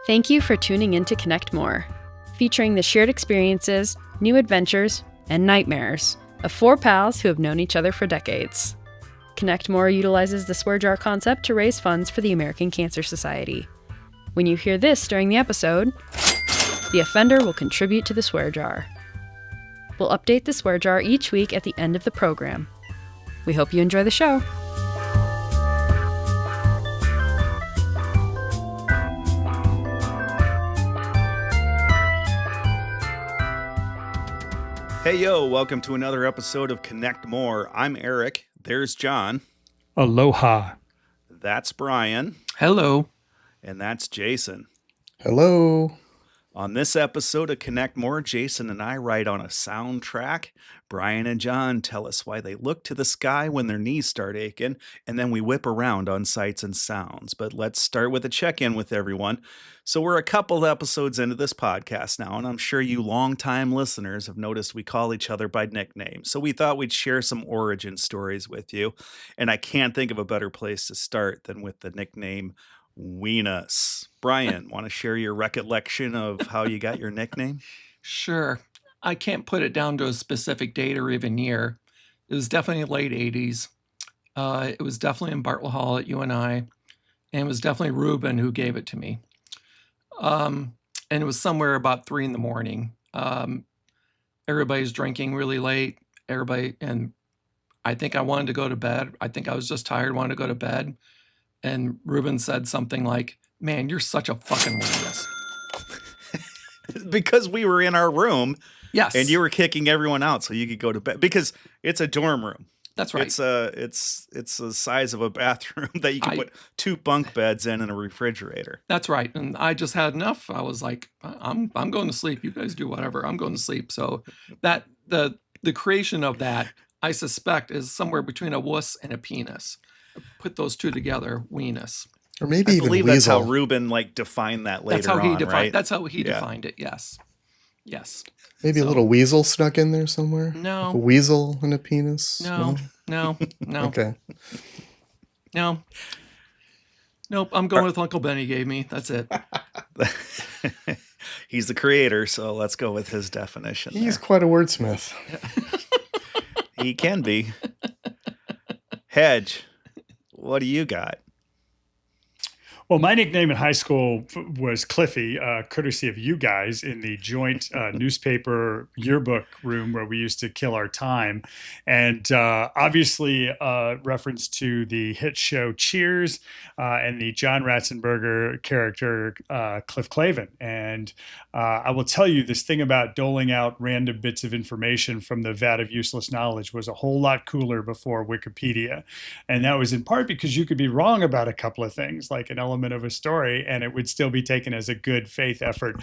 Thank you for tuning in to Connect More, featuring the shared experiences, new adventures, and nightmares of four pals who have known each other for decades. Connect More utilizes the swear jar concept to raise funds for the American Cancer Society. When you hear this during the episode, the offender will contribute to the swear jar. We'll update the swear jar each week at the end of the program. We hope you enjoy the show. Hey, yo, welcome to another episode of Connect More. I'm Eric. There's John. Aloha. That's Brian. Hello. And that's Jason. Hello. On this episode of Connect More, Jason and I write on a soundtrack. Brian and John tell us why they look to the sky when their knees start aching, and then we whip around on sights and sounds. But let's start with a check-in with everyone. So we're a couple episodes into this podcast now, and I'm sure you longtime listeners have noticed we call each other by nicknames. So we thought we'd share some origin stories with you, and I can't think of a better place to start than with the nickname Weenus. Brian, want to share your recollection of how you got your nickname? Sure. I can't put it down to a specific date or even year. It was definitely late 80s. It was definitely in Bartlett Hall at UNI, and it was definitely Ruben who gave it to me. And it was somewhere about 3 a.m. Everybody's drinking really late. And I think I wanted to go to bed. I think I was just tired, wanted to go to bed. And Ruben said something like, "Man, you're such a fucking weakness." Because we were in our room. Yes. And you were kicking everyone out so you could go to bed. Because it's a dorm room. That's right. It's the size of a bathroom that you can put 2 bunk beds in and a refrigerator. That's right. And I just had enough. I was like, I'm going to sleep. You guys do whatever. I'm going to sleep. So that the creation of that, I suspect, is somewhere between a wuss and a penis. Put those two together, weenus. Or maybe I even believe weasel. That's how Ruben defined that later right? That's how he defined it. Yes. Maybe a little weasel snuck in there somewhere. No. A weasel and a penis. No. Okay. No. Nope. I'm going with Uncle Benny gave me. That's it. He's the creator, so let's go with his definition. He's quite a wordsmith. He can be. Hedge, what do you got? Well, my nickname in high school was Cliffy, courtesy of you guys in the joint newspaper yearbook room where we used to kill our time. And obviously reference to the hit show Cheers and the John Ratzenberger character, Cliff Clavin. And I will tell you, this thing about doling out random bits of information from the vat of useless knowledge was a whole lot cooler before Wikipedia. And that was in part because you could be wrong about a couple of things, like an element of a story, and it would still be taken as a good faith effort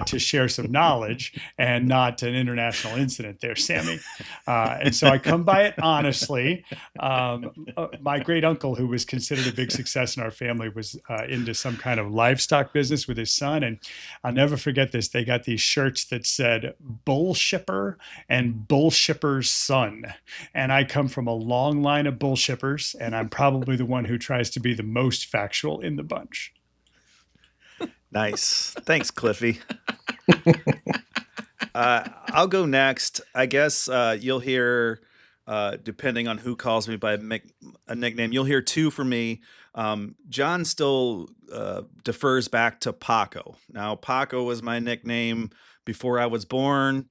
to share some knowledge and not an international incident there, Sammy. And so I come by it honestly. My great uncle, who was considered a big success in our family, was into some kind of livestock business with his son. And I'll never forget this. They got these shirts that said Bull Shipper and Bull Shipper's son. And I come from a long line of bull shippers, and I'm probably the one who tries to be the most factual in the bunch. Nice. Thanks, Cliffy. I'll go next. I guess you'll hear, depending on who calls me by a nickname, you'll hear 2 from me. John still defers back to Paco. Now, Paco was my nickname before I was born.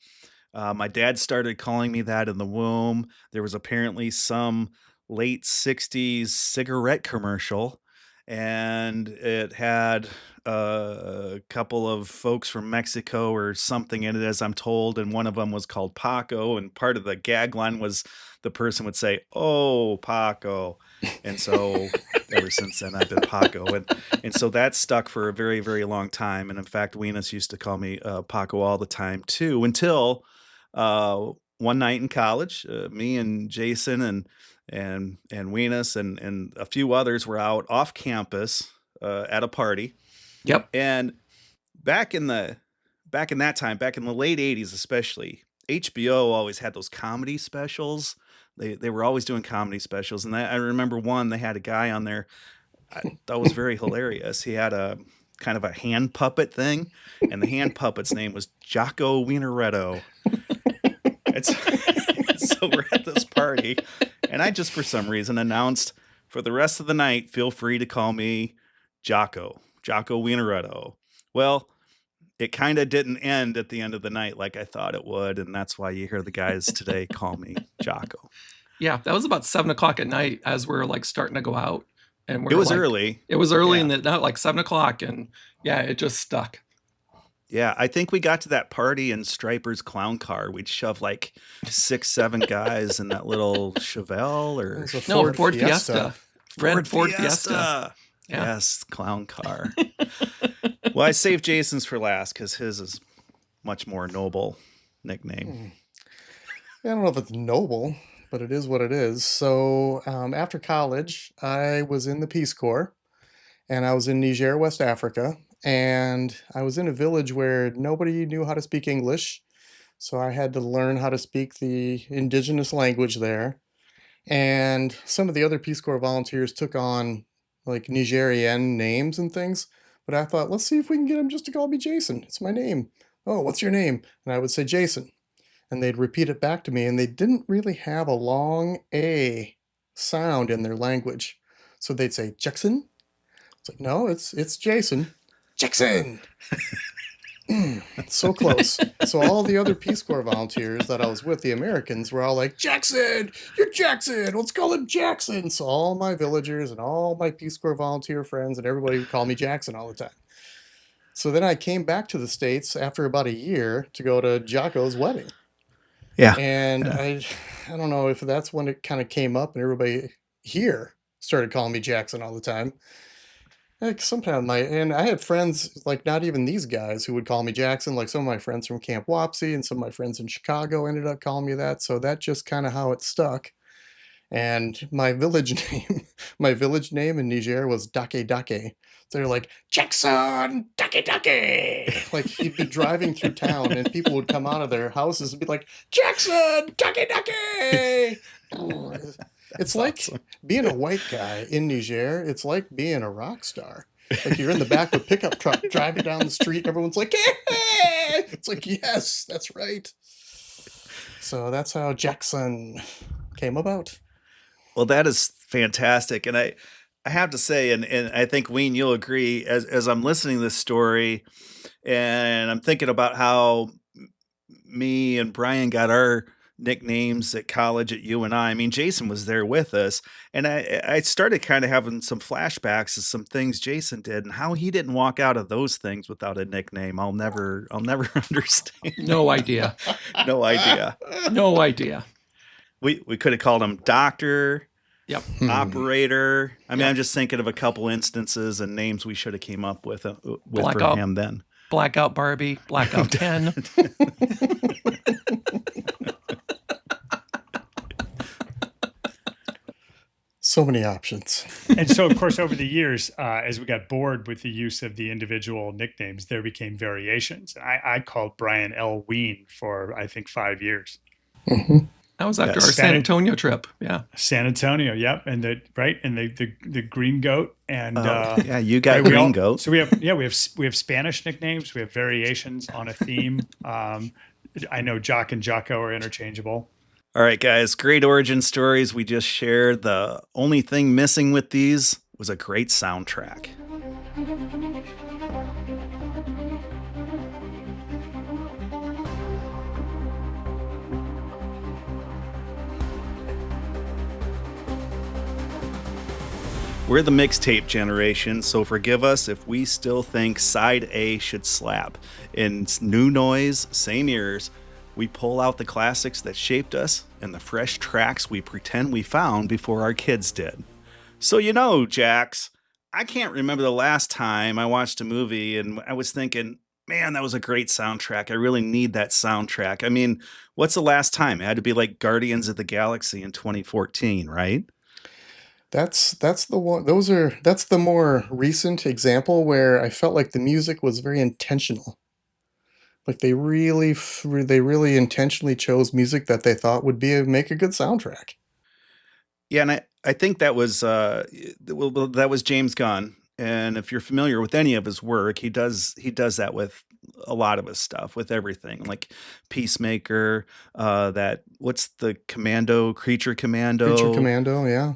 My dad started calling me that in the womb. There was apparently some late 60s cigarette commercial, and it had a couple of folks from Mexico or something in it, as I'm told, and one of them was called Paco, and part of the gag line was the person would say, "Oh, Paco." And so ever since then, I've been Paco. And so that stuck for a very, very long time. And in fact, Weenus used to call me Paco all the time, too, until one night in college, me and Jason and Weenus and a few others were out off campus at a party. Yep. And back in that time, back in the late 80s especially, HBO always had those comedy specials. They were always doing comedy specials. And I remember one, they had a guy on there that was very hilarious. He had kind of a hand puppet thing, and the hand puppet's name was Jocko Wieneretto. So we're at this party, and I just for some reason announced, for the rest of the night, feel free to call me Jocko Wieneretto. Well, it kind of didn't end at the end of the night like I thought it would, and that's why you hear the guys today call me Jocko. Yeah, that was about 7:00 at night as we're like starting to go out, and It was like, early. It was early Yeah. in the night, like 7:00, and yeah, it just stuck. Yeah, I think we got to that party in Stryper's clown car. We'd shove like 6, 7 guys in that little Chevelle or It was a No, Ford Fiesta. Red Ford Fiesta. Yeah. Yes, clown car. Well, I saved Jason's for last because his is much more noble nickname. I don't know if it's noble, but it is what it is. So after college, I was in the Peace Corps, and I was in Niger, West Africa, and I was in a village where nobody knew how to speak English. So I had to learn how to speak the indigenous language there. And some of the other Peace Corps volunteers took on like Nigerian names and things. But I thought, let's see if we can get them just to call me Jason. It's my name. Oh, what's your name? And I would say Jason. And they'd repeat it back to me. And they didn't really have a long A sound in their language. So they'd say, Jackson. It's like, no, it's Jason. Jackson. So close. So all the other Peace Corps volunteers that I was with, the Americans, were all like, Jackson, you're Jackson. Let's call him Jackson. So all my villagers and all my Peace Corps volunteer friends and everybody would call me Jackson all the time. So then I came back to the States after about a year to go to Jocko's wedding. Yeah. And I don't know if that's when it kind of came up and everybody here started calling me Jackson all the time. Like sometimes and I had friends, like not even these guys, who would call me Jackson. Like some of my friends from Camp Wapsie and some of my friends in Chicago ended up calling me that. So that's just kind of how it stuck. And my village name in Niger was Dake Dake. So they're like, Jackson, Dake Dake. Like he'd be driving through town and people would come out of their houses and be like, Jackson, Dake Dake. It's like awesome. Being a white guy in Niger. It's like being a rock star. Like you're in the back of a pickup truck driving down the street. Everyone's like, hey! It's like, yes, that's right. So that's how Jackson came about. Well, that is fantastic. And I have to say, and I think, Ween, you'll agree, as I'm listening to this story and I'm thinking about how me and Brian got our nicknames at college at UNI. I mean, Jason was there with us, and I started kind of having some flashbacks of some things Jason did and how he didn't walk out of those things without a nickname. I'll never understand. No idea. No idea. No idea. We could have called him Doctor, Yep. Operator. I mean, Yep. I'm just thinking of a couple instances and names we should have came up with for Blackout. him then. Blackout Barbie, Blackout 10. So many options. And so, of course, over the years, as we got bored with the use of the individual nicknames, there became variations. I called Brian L. Ween for, I think, 5 years. Mm-hmm. That was after Yes. our San Antonio trip. Yeah. San Antonio, yep, and the green goat, and Yeah, you got right, we Green all- Goat. So we have Spanish nicknames. We have variations on a theme. I know Jock and Jocko are interchangeable. All right, guys, great origin stories we just shared. The only thing missing with these was a great soundtrack. We're the mixtape generation, so forgive us if we still think side A should slap. In new noise, same ears, we pull out the classics that shaped us and the fresh tracks we pretend we found before our kids did. So Jax, I can't remember the last time I watched a movie and I was thinking, man, that was a great soundtrack. I really need that soundtrack. I mean, what's the last time? It had to be like Guardians of the Galaxy in 2014, right? That's the one. That's the more recent example where I felt like the music was very intentional. Like they really intentionally chose music that they thought would make a good soundtrack. Yeah, and I think that was that was James Gunn. And if you're familiar with any of his work, he does that with a lot of his stuff, with everything, like Peacemaker, that what's the Creature Creature Commando, Commando, yeah.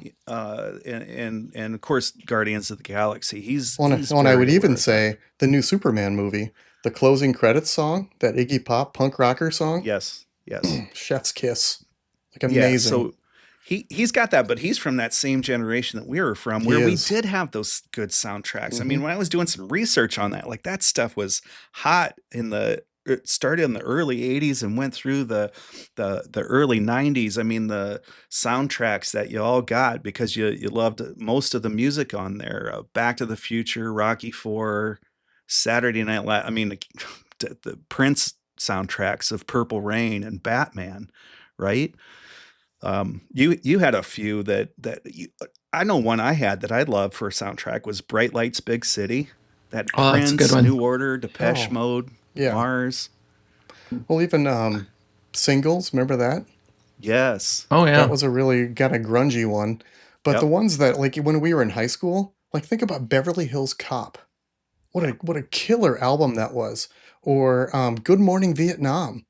and of course Guardians of the Galaxy. He's And I would very even aware of that. say the new Superman movie, the closing credits song, that Iggy Pop punk rocker song, Yes, yes. chef's kiss. Like Yeah, amazing. so he's got that, but he's from that same generation that we were from, He where we is. did have those good soundtracks. I Mhm. mean, when I was doing some research on that, like that stuff was hot it started in the early 80s and went through the early 90s. I mean, the soundtracks that you all got because you loved most of the music on there. Back to the Future, Rocky 4, Saturday Night Live. I mean, the Prince soundtracks of Purple Rain and Batman, right? You had a few I know one I had that I loved for a soundtrack was Bright Lights, Big City. That Oh, that's a good Prince, one. New Order, Depeche Oh, Mode, yeah. Mars. Well, even Singles, remember that? Yes. Oh yeah. That was a really kind of grungy one. But the Yep. ones that, like, when we were in high school, like, think about Beverly Hills Cop. What a killer album that was. Or Good Morning Vietnam,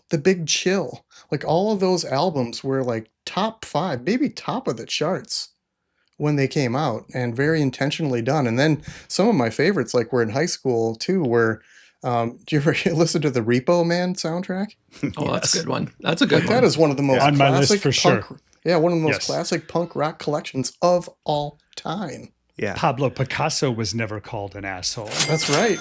The Big Chill. Like, all of those albums were like top 5, maybe top of the charts when they came out, and very intentionally done. And then some of my favorites, like, were in high school too, were do you ever listen to the Repo Man soundtrack? Oh, that's a Yes. good one. That's a good Like, one. that is one of the most On my list classic for sure. punk. Yeah, one of the most Yes. classic punk rock collections of all time. Yeah. Pablo Picasso was never called an asshole. That's right.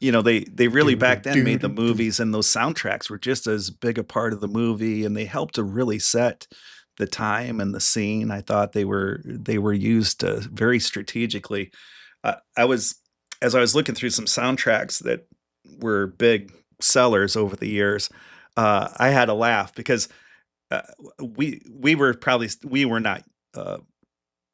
They really back then made the Do-do-do-do. movies, and those soundtracks were just as big a part of the movie, and they helped to really set the time and the scene. I thought they were used very strategically. As I was looking through some soundtracks that were big sellers over the years, I had a laugh because we were not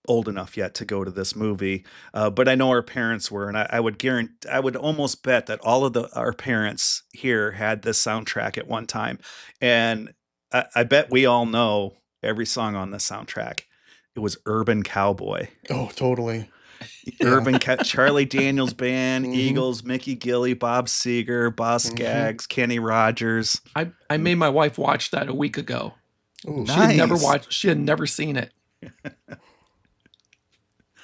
old enough yet to go to this movie, but I know our parents were, and I would almost bet that all of our parents here had this soundtrack at one time, and I bet we all know every song on the soundtrack. It was Urban Cowboy. Oh, totally. Yeah. Charlie Daniels Band, Mhm. Eagles, Mickey Gilley, Bob Seger, Boss Mhm. Skaggs, Kenny Rogers. I made my wife watch that a week ago. Ooh. Nice. She had never seen it.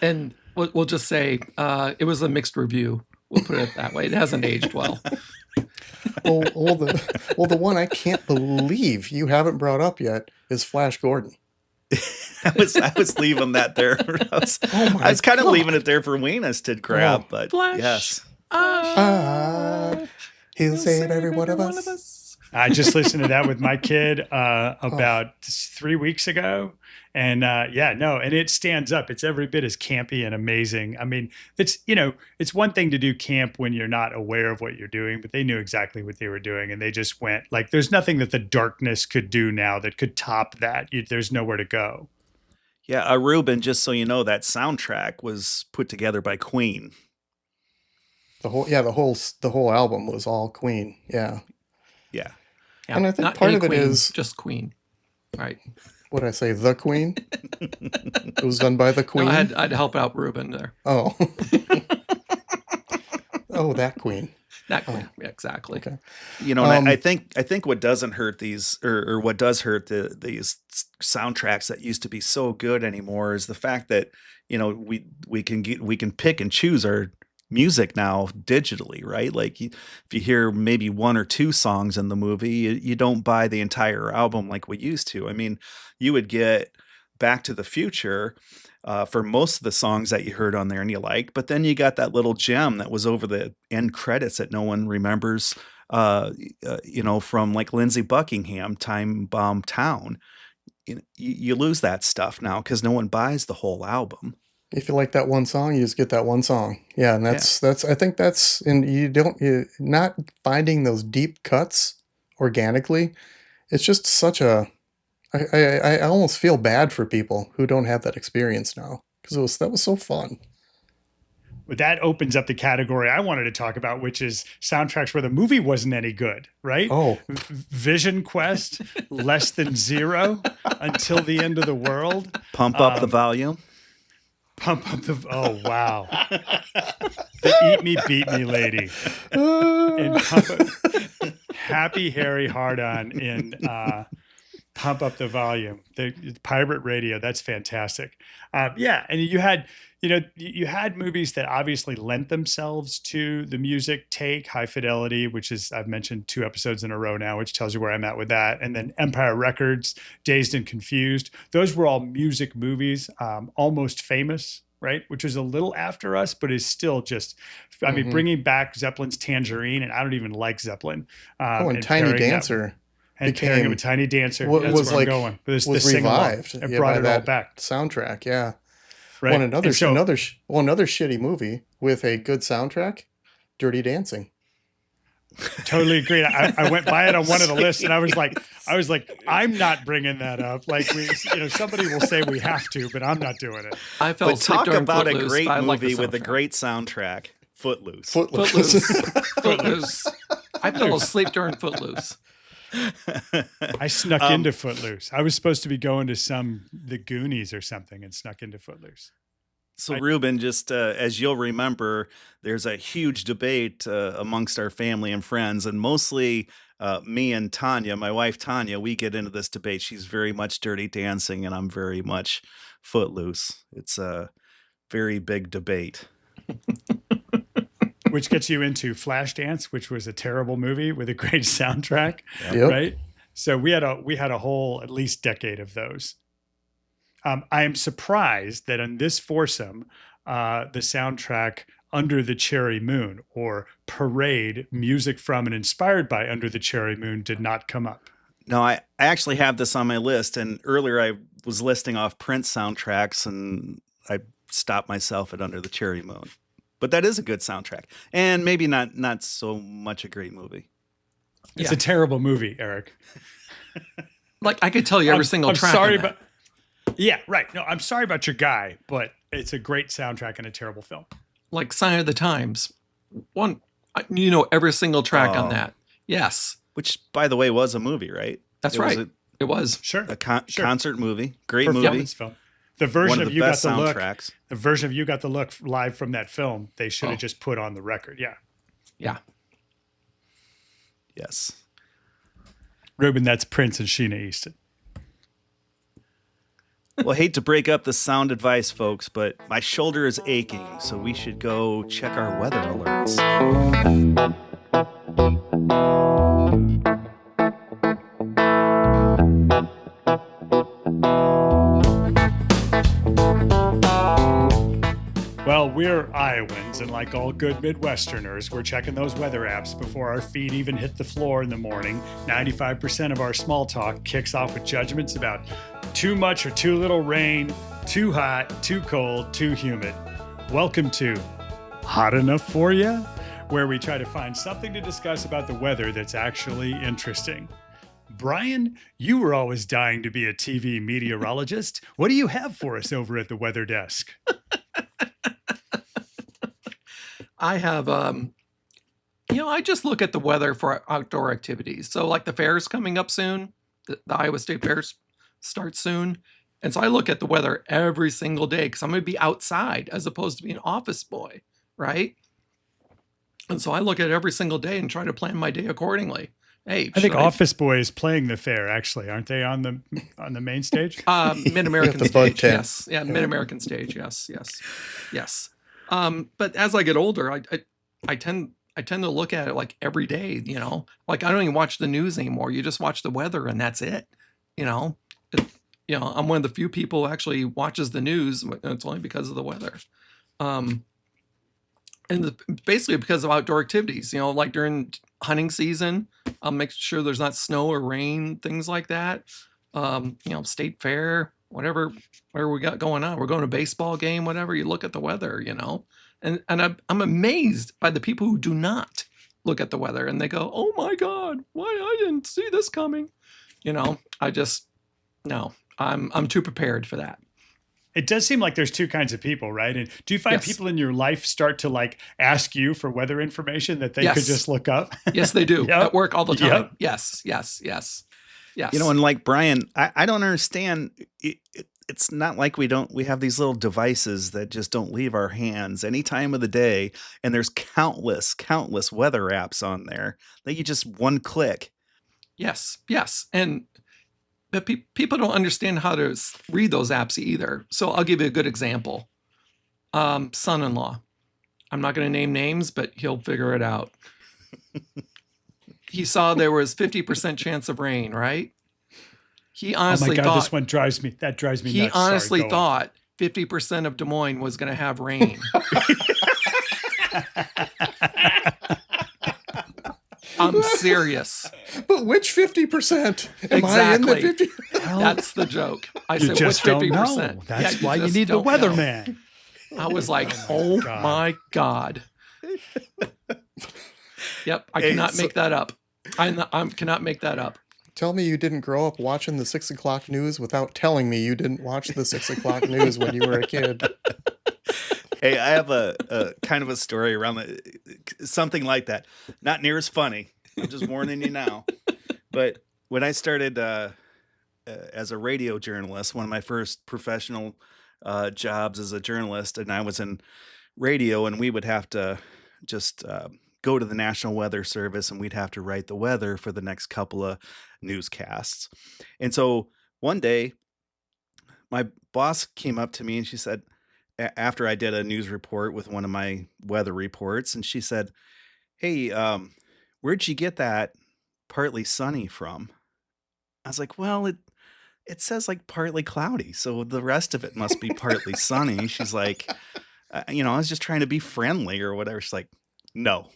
And we'll just say it was a mixed review. We'll put it that way. It hasn't aged well. The one I can't believe you haven't brought up yet is Flash Gordon. I was leaving that there. I was kind of leaving it there for Weenus to grab, but Flash. yes. He'll save every one of us. I just listened to that with my kid about 3 weeks ago. And and it stands up. It's every bit as campy and amazing. I mean, it's one thing to do camp when you're not aware of what you're doing, but they knew exactly what they were doing. And they just went, like, there's nothing that the darkness could do now that could top that. There's nowhere to go. Yeah, Ruben, just so you know, that soundtrack was put together by Queen. The whole album was all Queen. Yeah. Yeah. Yeah, And I think not part a of it queen, is- just Queen. Right. What did I say? The Queen? It was done by the No, Queen? I had to help out Ruben there. Oh. Oh, that Queen. That Queen. Yeah, exactly. Okay. And I think what doesn't hurt these, or what does hurt these soundtracks that used to be so good anymore, is the fact that we can pick and choose our music now digitally, right? Like if you hear maybe one or two songs in the movie, you don't buy the entire album like we used to. I mean, you would get Back to the Future for most of the songs that you heard on there and you liked, but then you got that little gem that was over the end credits that no one remembers, from like Lindsey Buckingham, Time Bomb Town. You lose that stuff now because no one buys the whole album. If you like that one song, you just get that one song. Yeah, and that's I think that's, and you're not finding those deep cuts organically. It's just such a I almost feel bad for people who don't have that experience now, because that was so fun. But that opens up the category I wanted to talk about, which is soundtracks where the movie wasn't any good, right? Oh, Vision Quest, Less Than Zero, Until the End of the World. Pump up the volume. Pump Up the, oh, wow. The Eat Me, Beat Me lady. And Happy Harry Hard-On in Pump Up the Volume, the pirate radio. That's fantastic. Yeah, and you had movies that obviously lent themselves to the music take. High Fidelity, which is, I've mentioned 2 episodes in a row now, which tells you where I'm at with that. And then Empire Records, Dazed and Confused. Those were all music movies. Almost Famous, right? Which is a little after us, but is still just, I mean, bringing back Zeppelin's Tangerine, and I don't even like Zeppelin. And Tiny Dancer. And pairing it with Tiny Dancer. That's Was where like, I'm going. was the sing-along. revived. It brought it all back. Soundtrack, yeah. Right. Well, another shitty movie with a good soundtrack, Dirty Dancing. Totally agreed. I went by it on one of the lists, and I was like, I'm not bringing that up. Like, somebody will say we have to, but I'm not doing it. I felt But talk about a Footloose, great but I like the movie with a soundtrack. great soundtrack. Footloose. Footloose. I fell asleep during Footloose. I snuck into Footloose. I was supposed to be going to the Goonies or something, and snuck into Footloose. So, Ruben, just as you'll remember, there's a huge debate amongst our family and friends, and mostly me and Tanya, my wife Tanya, we get into this debate. She's very much Dirty Dancing, and I'm very much Footloose. It's a very big debate. Which gets you into Flashdance, which was a terrible movie with a great soundtrack, Yep. right? So we had a whole at least decade of those. I am surprised that on this foursome, the soundtrack Under the Cherry Moon or Parade, music from and inspired by Under the Cherry Moon, did not come up. No, I actually have this on my list, and earlier I was listing off Prince soundtracks, and I stopped myself at Under the Cherry Moon. But that is a good soundtrack, and maybe not so much a great movie. It's a terrible movie, Eric. Like, I could tell you every single track. Sorry, on that. but yeah, right. No, I'm sorry about your guy, but it's a great soundtrack and a terrible film. Like Sign of the Times. Every single track on that. Yes. Which, by the way, was a movie, right? That's right. It was. Sure. A concert movie. Great Performance movie. film. The version One of of the You Got best the Look. soundtracks. The version of You Got the Look live from that film, they should have just put on the record. Yeah. Yeah. Yes. Ruben, that's Prince and Sheena Easton. Well, hate to break up the sound advice, folks, but my shoulder is aching, so we should go check our weather alerts. Well, we're Iowans, and like all good Midwesterners, we're checking those weather apps before our feet even hit the floor in the morning. 95% of our small talk kicks off with judgments about too much or too little rain, too hot, too cold, too humid. Welcome to Hot Enough For Ya, where we try to find something to discuss about the weather that's actually interesting. Brian, you were always dying to be a TV meteorologist. What do you have for us over at the weather desk? I have, I just look at the weather for outdoor activities. So like the fair's coming up soon. The Iowa State Fairs starts soon. And so I look at the weather every single day because I'm going to be outside as opposed to being an office boy, right? And so I look at it every single day and try to plan my day accordingly. Hey, I think Office Boy is playing the fair, actually, aren't they on the main stage? Mid-American the bug stage, tent. yes. Yeah, Mid-American stage, yes. But as I get older, I tend to look at it like every day, like I don't even watch the news anymore. You just watch the weather and that's it. I'm one of the few people who actually watches the news, and it's only because of the weather. Basically because of outdoor activities, like during hunting season, I'll make sure there's not snow or rain, things like that. State fair, whatever we got going on. We're going to a baseball game, whatever. You look at the weather, and I'm amazed by the people who do not look at the weather and they go, "Oh my God, why I didn't see this coming." I'm too prepared for that. It does seem like there's two kinds of people, right? And do you find people in your life start to like ask you for weather information that they could just look up? Yes, they do. Yep. At work all the time. Yep. Yes. And like Brian, I don't understand. it's not like we have these little devices that just don't leave our hands any time of the day, and there's countless weather apps on there that you just one click. Yes, yes. And but people don't understand how to read those apps either. So I'll give you a good example. Son-in-law. I'm not going to name names, but he'll figure it out. He saw there was 50% chance of rain, right? He honestly oh my God, thought this one drives me nuts. he Sorry, honestly go on. thought 50% of Des Moines was going to have rain. I'm serious. But which 50%? Am I in the Exactly. 50? That's the joke. I You said, just which don't 50%? know. That's Yeah, why you just need the don't know. weatherman. I was like, Oh oh my God. my God. Yep, I Hey, cannot so- make that up. I cannot make that up. Tell me you didn't grow up watching the 6 o'clock news without telling me you didn't watch the 6 o'clock news when you were a kid. Hey, I have a kind of a story around something like that. Not near as funny. I'm just warning you now. But when I started as a radio journalist, one of my first professional jobs as a journalist, and I was in radio, and we would have to just go to the National Weather Service, and we'd have to write the weather for the next couple of newscasts. And so one day, my boss came up to me and she said, after I did a news report with one of my weather reports, and she said, "Hey, where'd you get that partly sunny from?" I was like, "Well, it says like partly cloudy, so the rest of it must be partly sunny." She's like, I was just trying to be friendly or whatever. She's like, "No,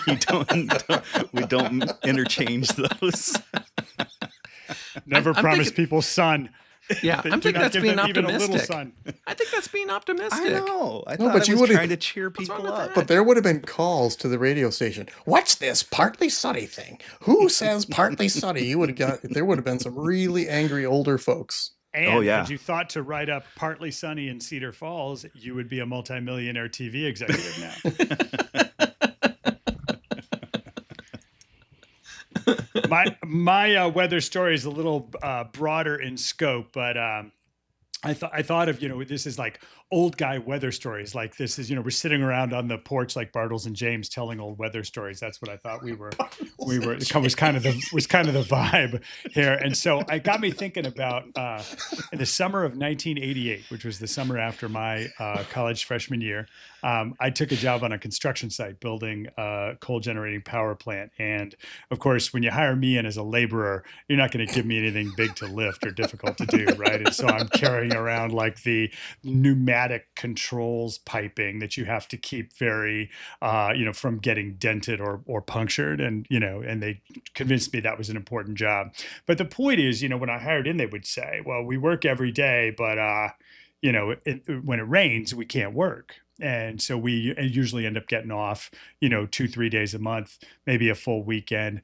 we don't interchange those." Never I'm promise thinking- people sun. Yeah, They I'm do thinking not that's give being them even a little optimistic. sun. I think that's being optimistic. I know. I No, thought but I you was would've- trying to cheer What's wrong people with up. that? But there would have been calls to the radio station. What's this partly sunny thing? Who says partly sunny? There would have been some really angry older folks. And Oh, yeah. had you thought to write up partly sunny in Cedar Falls, you would be a multimillionaire TV executive now. My weather story is a little broader in scope, but I thought of, this is like old guy weather stories. Like this is, we're sitting around on the porch like Bartles and James telling old weather stories. That's what I thought we were. It was kind of the vibe here. And so it got me thinking about in the summer of 1988, which was the summer after my college freshman year. I took a job on a construction site building a coal generating power plant. And of course, when you hire me in as a laborer, you're not going to give me anything big to lift or difficult to do, right? And so I'm carrying around like the pneumatic controls piping that you have to keep very, from getting dented or punctured. And, and they convinced me that was an important job. But the point is, when I hired in, they would say, well, we work every day, but, when it rains, we can't work. And so we usually end up getting off, 2-3 days a month, maybe a full weekend,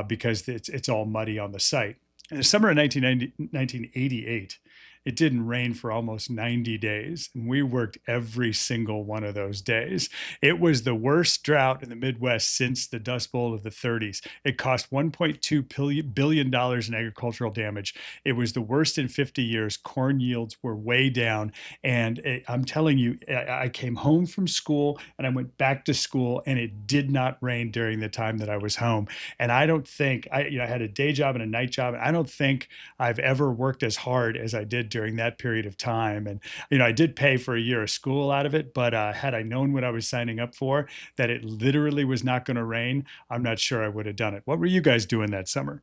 because it's all muddy on the site. In the summer of 1988, it didn't rain for almost 90 days. And we worked every single one of those days. It was the worst drought in the Midwest since the Dust Bowl of the 30s. It cost $1.2 billion in agricultural damage. It was the worst in 50 years. Corn yields were way down. And I'm telling you, I came home from school and I went back to school, and it did not rain during the time that I was home. And I don't think, I had a day job and a night job. And I don't think I've ever worked as hard as I did during that period of time. And, I did pay for a year of school out of it, but had I known what I was signing up for, that it literally was not going to rain, I'm not sure I would have done it. What were you guys doing that summer?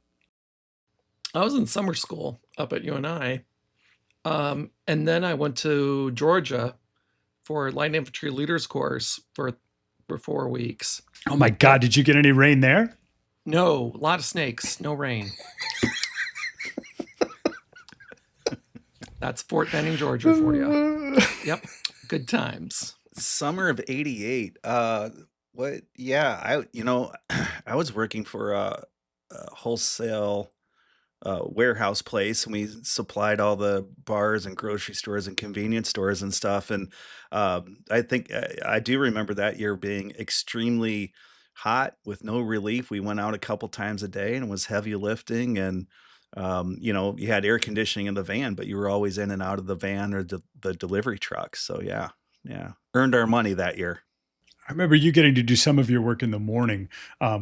I was in summer school up at UNI. And then I went to Georgia for light infantry leaders course for 4 weeks. Oh my God, did you get any rain there? No, a lot of snakes, no rain. That's Fort Benning, Georgia for you. Yep, good times. Summer of '88. What? Yeah, I was working for a wholesale warehouse place, and we supplied all the bars and grocery stores and convenience stores and stuff. And I think I do remember that year being extremely hot with no relief. We went out a couple times a day, and it was heavy lifting. And You had air conditioning in the van, but you were always in and out of the van or the delivery truck. So yeah, earned our money that year. I remember you getting to do some of your work in the morning,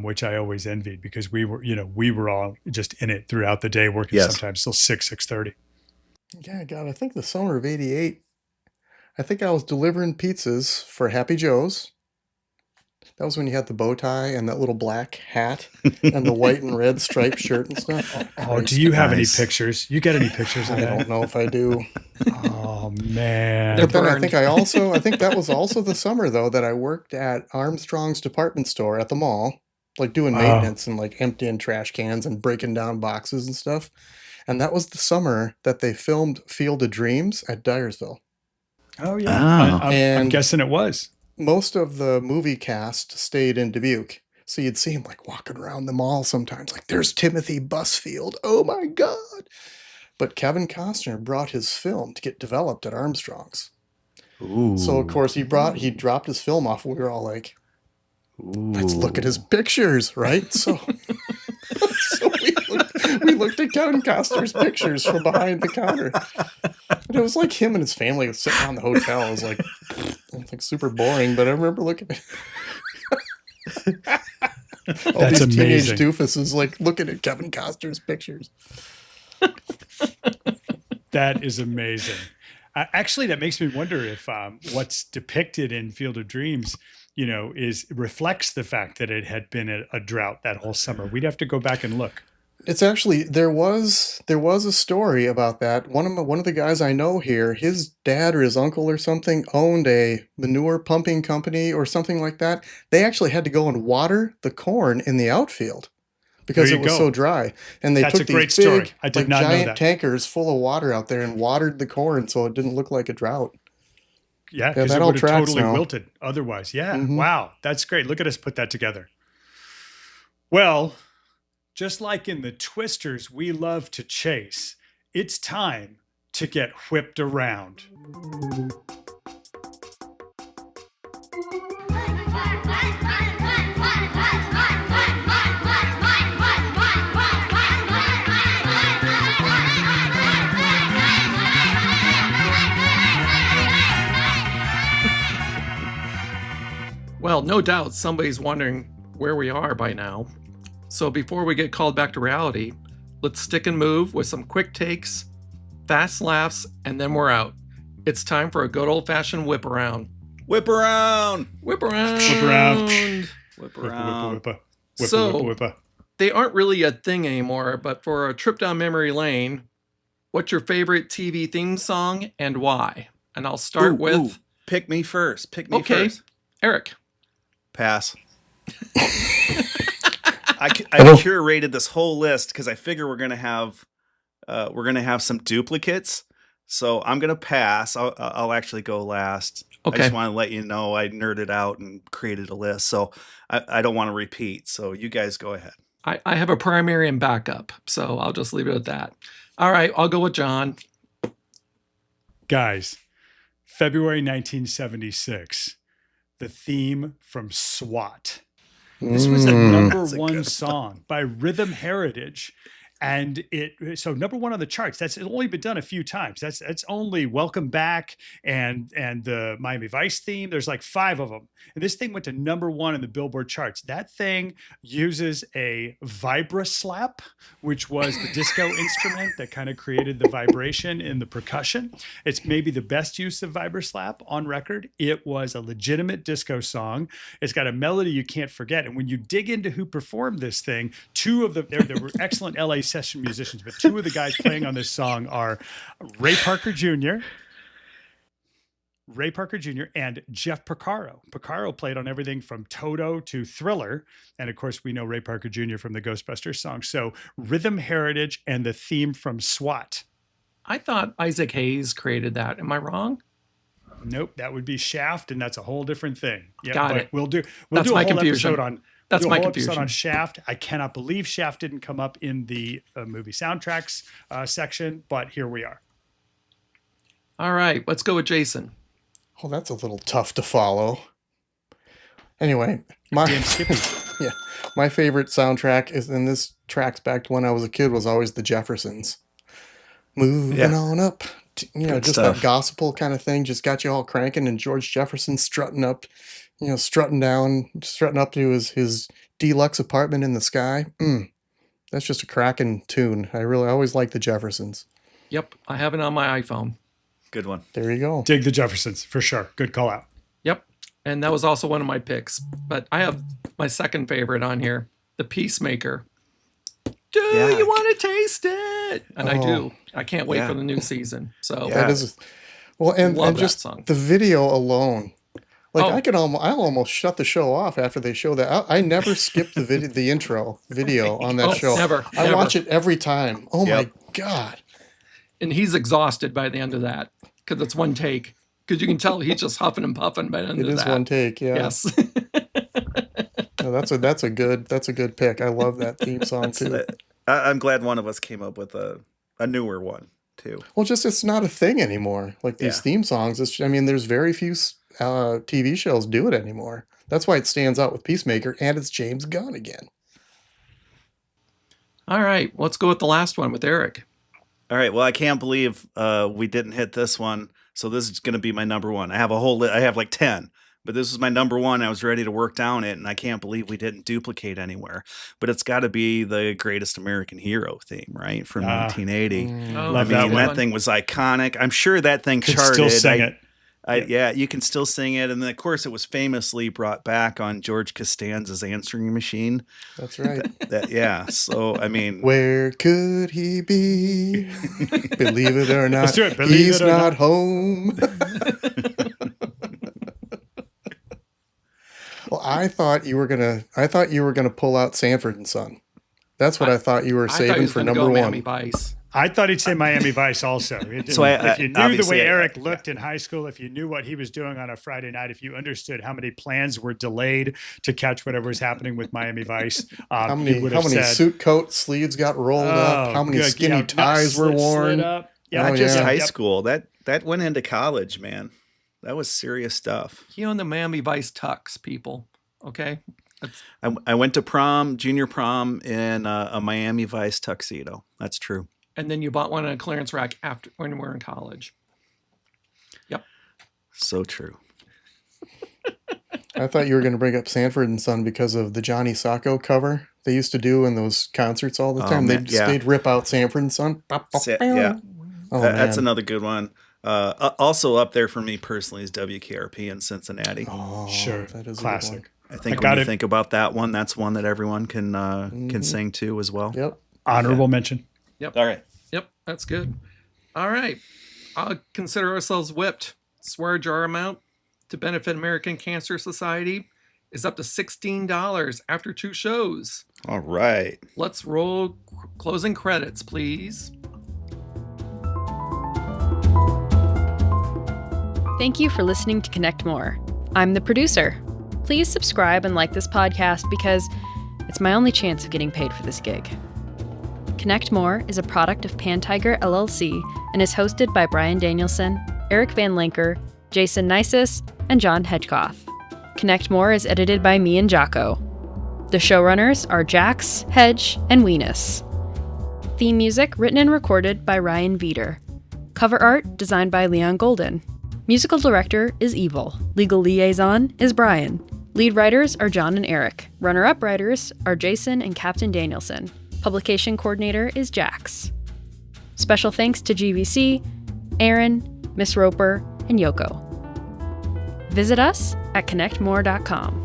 which I always envied because we were all just in it throughout the day, working Yes. sometimes till 6:30. Yeah, God, I think the summer of '88, I think I was delivering pizzas for Happy Joe's. That was when you had the bow tie and that little black hat and the white and red striped shirt and stuff. Oh, do you have Nice. any pictures? You got any pictures of I that? don't know if I do. Oh man. They're But then I burned. think that was also the summer though that I worked at Armstrong's department store at the mall, like doing Oh. maintenance and like emptying trash cans and breaking down boxes and stuff. And that was the summer that they filmed Field of Dreams at Dyersville. Oh yeah. Oh. I'm And- guessing it was. Most of the movie cast stayed in Dubuque. So you'd see him like walking around the mall sometimes, like there's Timothy Busfield. Oh my God. But Kevin Costner brought his film to get developed at Armstrong's. Ooh. So of course he dropped his film off. We were all like, let's look at his pictures, right? So, so we looked at Kevin Costner's pictures from behind the counter. And it was like him and his family was sitting around the hotel. It was like super boring, but I remember looking at all That's these teenage amazing. doofuses like looking at Kevin Costner's pictures. That is amazing. Actually, that makes me wonder if what's depicted in Field of Dreams, reflects the fact that it had been a drought that whole summer. We'd have to go back and look. It's actually there was a story about that. One of the guys I know here, his dad or his uncle or something owned a manure pumping company or something like that. They actually had to go and water the corn in the outfield because There it you was go. so dry. And they That's took a great these story. big, I did like not know giant that. tankers full of water out there and watered the corn so it didn't look like a drought. Yeah, Yeah, because that it all would have tracks totally now. wilted otherwise. Yeah. Mhm. Wow. That's great. Look at us put that together. Well, just like in the Twisters we love to chase, it's time to get whipped around. Well, no doubt somebody's wondering where we are by now. So before we get called back to reality, let's stick and move with some quick takes, fast laughs, and then we're out. It's time for a good old-fashioned whip around. Whip around. Whip around. Whip around. Whip Whippa, around. whippa, whippa. Whippa, So- whippa, whippa. They aren't really a thing anymore, but for a trip down memory lane, what's your favorite TV theme song and why? And I'll start with Pick me first. Pick me Okay. first. Eric. Pass. I Hello. curated this whole list because I figure we're gonna have some duplicates. So I'm gonna pass. I'll actually go last. I Okay. just want to let you know I nerded out and created a list. So I don't want to repeat. So you guys go ahead. I have a primary and backup, so I'll just leave it at that. All right, I'll go with John. Guys, February 1976, the theme from SWAT. This was a number That's a one good song by Rhythm Heritage. And so number one on the charts. That's only been done a few times. That's only Welcome Back and the Miami Vice theme. There's like 5 of them. And this thing went to number 1 in the Billboard charts. That thing uses a vibra slap, which was the disco instrument that kind of created the vibration in the percussion. It's maybe the best use of vibra slap on record. It was a legitimate disco song. It's got a melody you can't forget. And when you dig into who performed this thing, there were excellent LA session musicians, but 2 of the guys playing on this song are Ray Parker Jr. and Jeff Porcaro. Porcaro played on everything from Toto to Thriller. And of course, we know Ray Parker Jr. from the Ghostbusters song. So Rhythm Heritage and the theme from SWAT. I thought Isaac Hayes created that. Am I wrong? Nope, that would be Shaft, and that's a whole different thing. Yeah, Got but it. We'll do That's a my whole confusion. episode on That's do a my whole episode confusion. on Shaft. I cannot believe Shaft didn't come up in the movie soundtracks section, but here we are. All right, let's go with Jason. Oh, that's a little tough to follow. Anyway, my Damn Skippy. yeah, My favorite soundtrack is, and this tracks back to when I was a kid, was always the Jeffersons. Moving on up. Good Just stuff. that gospel kind of thing just got you all cranking, and George Jefferson strutting up, strutting up to his deluxe apartment in the sky. That's just a cracking tune. I always like the Jeffersons. Yep, I have it on my iPhone. Good one. There you go. Dig the Jeffersons, for sure. Good call out. Yep, and that was also one of my picks. But I have my second favorite on here, The Peacemaker. Do you want to taste it? And I do. I can't wait for the new season. So That is, well, and Love that just song. the video alone. Like Oh. I'll almost shut the show off after they show that. I never skip the intro video on that show. Never. I watch it every time. Oh my God. And he's exhausted by the end of that because it's one take. Because you can tell he's just huffing and puffing by the end It of is that. one take, yeah. Yes. No, that's a good pick. I love that theme song too. I'm glad one of us came up with a newer one too. Well, just it's not a thing anymore. Like these theme songs. There's very few TV shows do it anymore. That's why it stands out with Peacemaker, and it's James Gunn again. All right. Let's go with the last one with Eric. All right. Well, I can't believe we didn't hit this one. So this is going to be my number one. I have a whole I have like 10, but this is my number one. I was ready to work down it, and I can't believe we didn't duplicate anywhere. But it's got to be the Greatest American Hero theme, right? From 1980. Love I that mean, one. that thing was iconic. I'm sure that thing Could charted. still sing it. Yeah, you can still sing it. And then, of course, it was famously brought back on George Costanza's answering machine. That's right. So, I mean. Where could he be? Believe it or not, Let's do it. he's not home. Well, I thought you were gonna pull out Sanford and Son. That's what I thought you were saving for number one. Miami Vice. I thought he'd say Miami Vice also. So if you knew the obviously, way Eric looked in high school, if you knew what he was doing on a Friday night, if you understood how many plans were delayed to catch whatever was happening with Miami Vice, How he would have many said, suit coat sleeves got rolled up? How many good, skinny ties were worn? Yeah, Not just yeah. high school. That went into college, man. That was serious stuff. He owned the Miami Vice tux, people. Okay? I went to prom, junior prom, in a Miami Vice tuxedo. That's true. And then you bought one on a clearance rack after when you were in college. Yep. So true. I thought you were going to bring up Sanford and Son because of the Johnny Sacco cover they used to do in those concerts all the time. They'd rip out Sanford and Son. Yeah. Oh, That's man. another good one. Also up there for me personally is WKRP in Cincinnati. Oh, sure, that is classic. I think when you think about that one, that's one that everyone can sing to as well. Yep. Honorable mention. Yep. All right. Yep. That's good. All right. I'll consider ourselves whipped. Swear jar amount to benefit American Cancer Society is up to $16 after 2 shows. All right. Let's roll closing credits, please. Thank you for listening to Connect More. I'm the producer. Please subscribe and like this podcast because it's my only chance of getting paid for this gig. Connect More is a product of Pantiger LLC and is hosted by Brian Danielson, Eric Van Lanker, Jason Nisus, and John Hedgecoth. Connect More is edited by me and Jocko. The showrunners are Jax, Hedge, and Weenus. Theme music written and recorded by Ryan Veeder. Cover art designed by Leon Golden. Musical director is Evil. Legal liaison is Brian. Lead writers are John and Eric. Runner-up writers are Jason and Captain Danielson. Publication coordinator is Jax. Special thanks to GVC, Aaron, Miss Roper, and Yoko. Visit us at connectmore.com.